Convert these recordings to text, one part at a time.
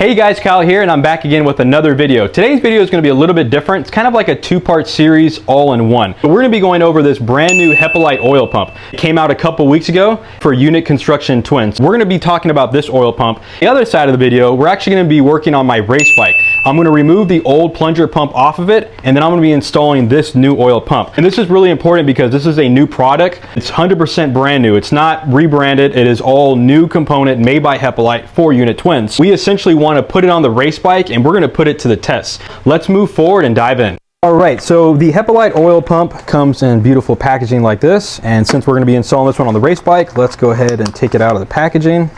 Hey guys, Kyle here, and I'm back again with another video. Today's video is going to be a little bit different. It's kind of like a two-part series all in one. So we're going to be going over this brand new Hepolite oil pump. It came out a couple weeks ago for unit construction twins. We're going to be talking about this oil pump. The other side of the video, we're actually going to be working on my race bike. I'm going to remove the old plunger pump off of it, and then I'm going to be installing this new oil pump. And this is really important because this is a new product. It's 100% brand new. It's not rebranded. It is all new component made by Hepolite for unit twins. We essentially want to put it on the race bike, and we're going to put it to the test. Let's move forward and dive in. Alright, so the Hepolite oil pump comes in beautiful packaging like this, and since we're going to be installing this one on the race bike, let's go ahead and take it out of the packaging.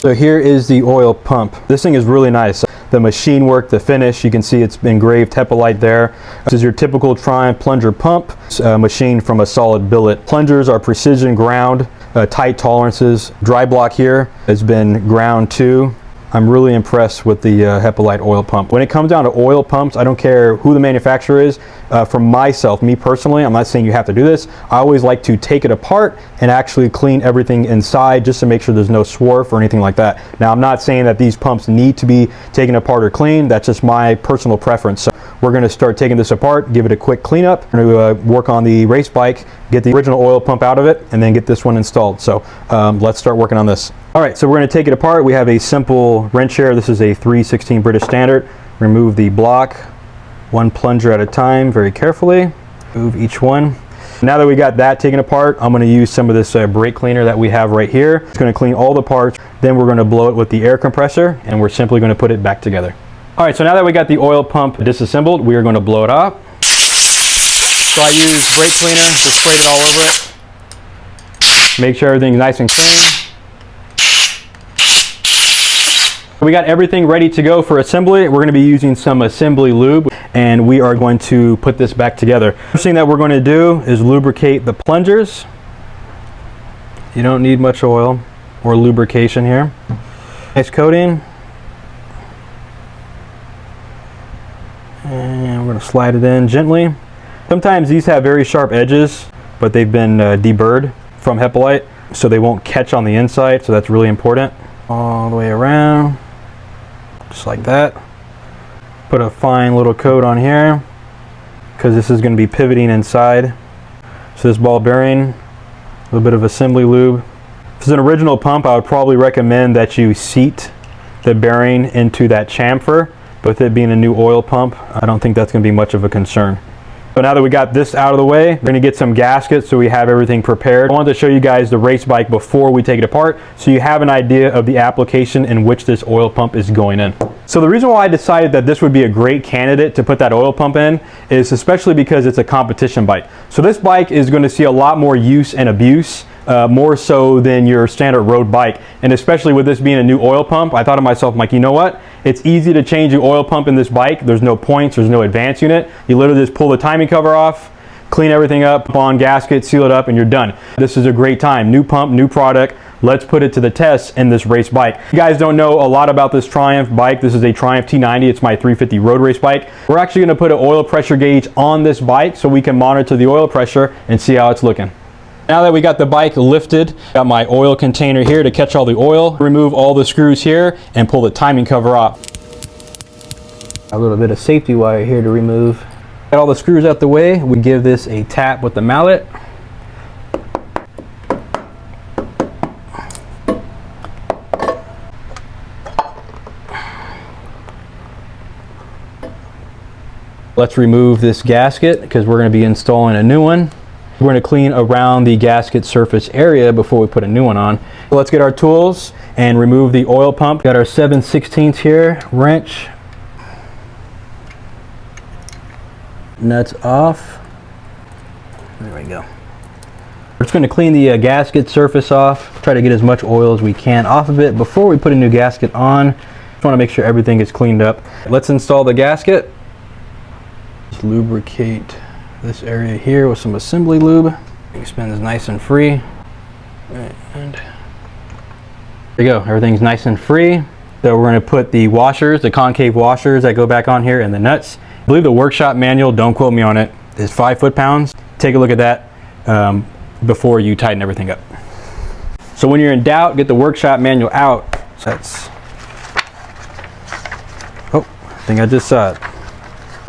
So here is the oil pump. This thing is really nice. The machine work, the finish, you can see it's engraved Hepolite there. This is your typical Triumph plunger pump, machined from a solid billet. Plungers are precision ground, tight tolerances. Dry block here has been ground too. I'm really impressed with the Hepolite oil pump. When it comes down to oil pumps, I don't care who the manufacturer is. For myself, me personally, I'm not saying you have to do this. I always like to take it apart and actually clean everything inside just to make sure there's no swarf or anything like that. Now, I'm not saying that these pumps need to be taken apart or cleaned. That's just my personal preference. So we're going to start taking this apart, give it a quick cleanup. We're going to work on the race bike, get the original oil pump out of it, and then get this one installed. So let's start working on this. All right, so we're going to take it apart. We have a simple wrench here. This is a 3/16 British Standard. Remove the block, one plunger at a time, very carefully. Move each one. Now that we got that taken apart, I'm going to use some of this brake cleaner that we have right here. It's going to clean all the parts. Then we're going to blow it with the air compressor, and we're simply going to put it back together. All right, so now that we got the oil pump disassembled, we are going to blow it off. So I use brake cleaner, just spraying it all over it. Make sure everything's nice and clean. We got everything ready to go for assembly. We're going to be using some assembly lube, and we are going to put this back together. First thing that we're going to do is lubricate the plungers. You don't need much oil or lubrication here. Nice coating. And we're going to slide it in gently. Sometimes these have very sharp edges, but they've been deburred from Hepolite, so they won't catch on the inside, so that's really important. All the way around. Just like that. Put a fine little coat on here because this is going to be pivoting inside. So this ball bearing, a little bit of assembly lube. If this is an original pump, I would probably recommend that you seat the bearing into that chamfer. But with it being a new oil pump, I don't think that's going to be much of a concern. So now that we got this out of the way, we're going to get some gaskets so we have everything prepared. I wanted to show you guys the race bike before we take it apart so you have an idea of the application in which this oil pump is going in. So the reason why I decided that this would be a great candidate to put that oil pump in is especially because it's a competition bike. So this bike is going to see a lot more use and abuse, more so than your standard road bike. And especially with this being a new oil pump, I thought to myself, Mike, you know what? It's easy to change the oil pump in this bike. There's no points, there's no advance unit. You literally just pull the timing cover off, clean everything up, put on gasket, seal it up, and you're done. This is a great time. New pump, new product. Let's put it to the test in this race bike. If you guys don't know a lot about this Triumph bike, this is a Triumph T90. It's my 350 road race bike. We're actually going to put an oil pressure gauge on this bike so we can monitor the oil pressure and see how it's looking. Now that we got the bike lifted, got my oil container here to catch all the oil. Remove all the screws here and pull the timing cover off. A little bit of safety wire here to remove. Got all the screws out the way. We give this a tap with the mallet. Let's remove this gasket because we're going to be installing a new one. We're going to clean around the gasket surface area before we put a new one on. So let's get our tools and remove the oil pump. Got our 7/16 here, wrench. Nuts off. There we go. We're just going to clean the gasket surface off. Try to get as much oil as we can off of it before we put a new gasket on. Just want to make sure everything is cleaned up. Let's install the gasket. Just lubricate this area here with some assembly lube. Spin is nice and free. And there you go, everything's nice and free. So we're going to put the washers, the concave washers that go back on here, and the nuts. I believe the workshop manual, don't quote me on it, is 5 foot-pounds. Take a look at that before you tighten everything up. So when you're in doubt, get the workshop manual out. So that's, oh, I think I just saw it.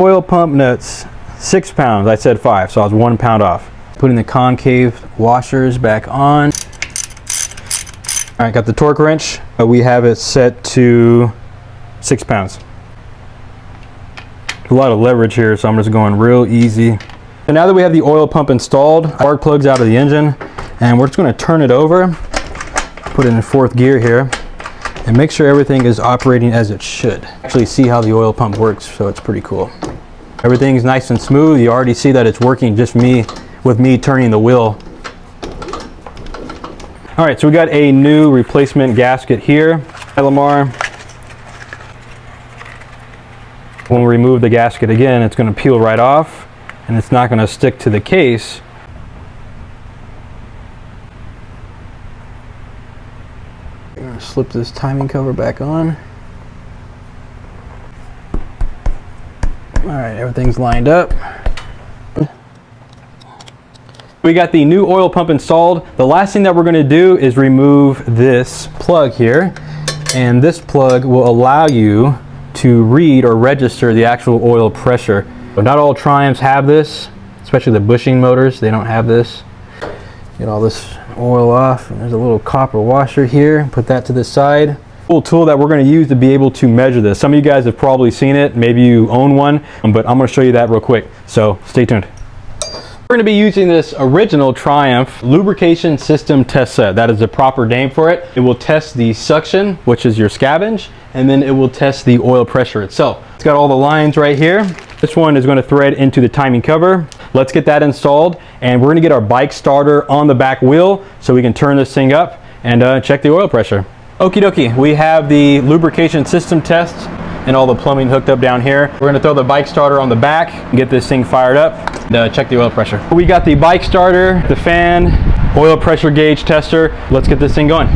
Oil pump nuts, 6 pounds. I said 5, so I was 1 pound off. Putting the concave washers back on. All right, got the torque wrench. We have it set to 6 pounds. A lot of leverage here, so I'm just going real easy. So now that we have the oil pump installed, spark plugs out of the engine, and we're just going to turn it over, put it in 4th gear here, and make sure everything is operating as it should. Actually see how the oil pump works, so it's pretty cool. Everything's nice and smooth. You already see that it's working just with me turning the wheel. All right, so we got a new replacement gasket here. Lamar. When we remove the gasket again, it's going to peel right off, and it's not going to stick to the case. I'm going to slip this timing cover back on. All right, everything's lined up. We got the new oil pump installed. The last thing that we're going to do is remove this plug here, and this plug will allow you to read or register the actual oil pressure. But not all Triumphs have this, especially the bushing motors. They don't have this. Get all this oil off, and there's a little copper washer here. Put that to the side. Cool tool that we're going to use to be able to measure this. Some of you guys have probably seen it. Maybe you own one, but I'm going to show you that real quick. So stay tuned. We're going to be using this original Triumph Lubrication System test set. That is the proper name for it. It will test the suction, which is your scavenge, and then it will test the oil pressure itself. It's got all the lines right here. This one is going to thread into the timing cover. Let's get that installed, and we're going to get our bike starter on the back wheel so we can turn this thing up and check the oil pressure. Okie dokie, we have the lubrication system test and all the plumbing hooked up down here. We're going to throw the bike starter on the back and get this thing fired up and check the oil pressure. We got the bike starter, the fan, oil pressure gauge tester. Let's get this thing going.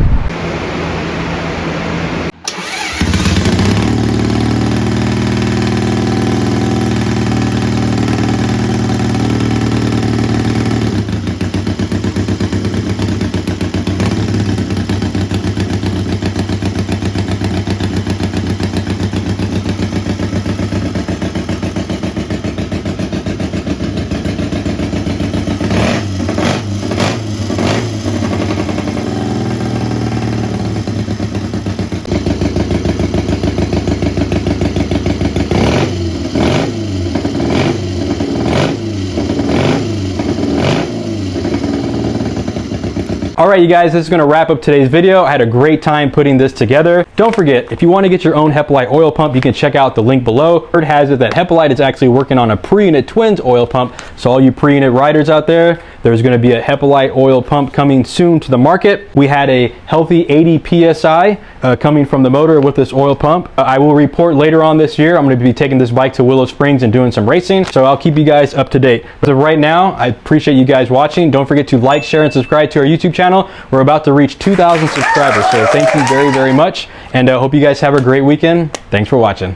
All right, you guys, this is going to wrap up today's video. I had a great time putting this together. Don't forget, if you want to get your own Hepolite oil pump, you can check out the link below. Word has it that Hepolite is actually working on a pre-unit twins oil pump. So all you pre-unit riders out there, there's going to be a Hepolite oil pump coming soon to the market. We had a healthy 80 PSI coming from the motor with this oil pump. I will report later on this year. I'm going to be taking this bike to Willow Springs and doing some racing. So I'll keep you guys up to date. As of right now, I appreciate you guys watching. Don't forget to like, share, and subscribe to our YouTube channel. We're about to reach 2,000 subscribers. So thank you very, very much. And I hope you guys have a great weekend. Thanks for watching.